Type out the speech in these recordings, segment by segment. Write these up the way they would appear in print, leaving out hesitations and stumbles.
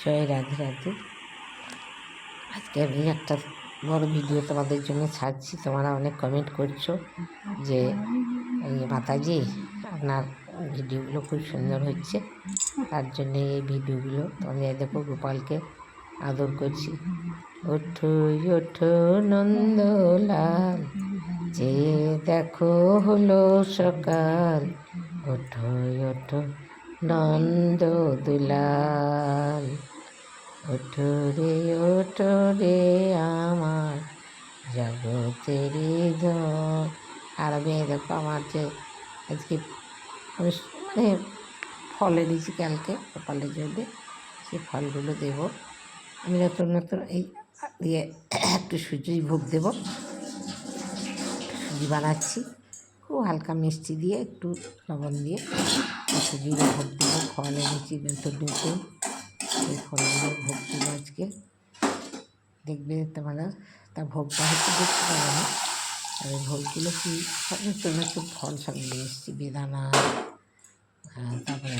জয় রাধে রাধে। আজকে আমি একটা বড় ভিডিও তোমাদের জন্য ছাড়ছি। তোমরা অনেক কমেন্ট করছো যে মাতাজি আপনার ভিডিওগুলো খুব সুন্দর হচ্ছে, তার জন্য এই ভিডিওগুলো তোমাদের দেখো। গোপালকে আদর করছি। ওঠো ওঠো নন্দলাল, যে দেখো হলো সকাল, ওঠো ওঠো নন্দ দুলাল, ওঠো রে আমার জগতেরই ধন। আর আমি দেখো আমার যে আজকে আমি মানে ফল এনেছি কালকে গোপালের জন্য, সেই ফলগুলো দেবো। আমি নতুন নতুন এই দিয়ে একটু সুজি ভোগ দেবো। সুজি বানাচ্ছি খুব হালকা মিষ্টি দিয়ে, একটু লবণ দিয়ে সুজির ভোগ দেবো। ফল এনেছি নতুন নতুন, সেই ফলগুলো ভোগ দেবো আজকে। দেখবে তোমরা, তা ভোগটা হচ্ছে দেখতে পাবে না। আর এই ভোগগুলো কি সব নতুন নতুন ফল সব নিয়ে এসেছি। বেদানা, তারপরে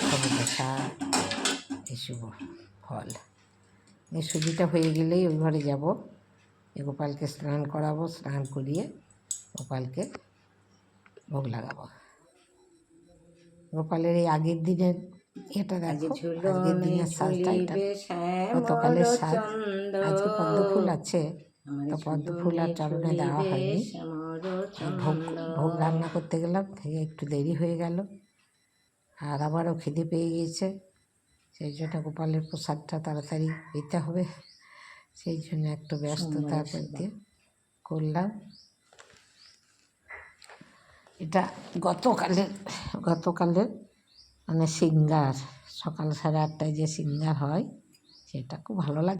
খবরদশা, এসব ফল। এই সুজিটা হয়ে গেলেই ওই ঘরে যাবো, গোপালকে স্নান করাবো। স্নান করিয়ে গোপালকে ভোগ লাগাবো। গোপালের এই আগের দিনের এটা দেখো, আজকের দিনের সাজটা এটা গতকালের সাজ। আজকে পদ্ম ফুল আছে, তো পদ্ম ফুল আর চরণে দেওয়া হয়নি। ভোগ রান্না করতে গেলাম, থেকে একটু দেরি হয়ে গেল। আর আবারও খিদে পেয়ে গিয়েছে, সেই জন্য গোপালের প্রসাদটা তাড়াতাড়ি দিতে হবে, সেই জন্য একটু ব্যস্ততার মধ্যে করলাম। এটা গতকালের মানে সিঙ্গার, সকাল 8:30টায় যে সিঙ্গার হয় সেটা খুব ভালো লাগে।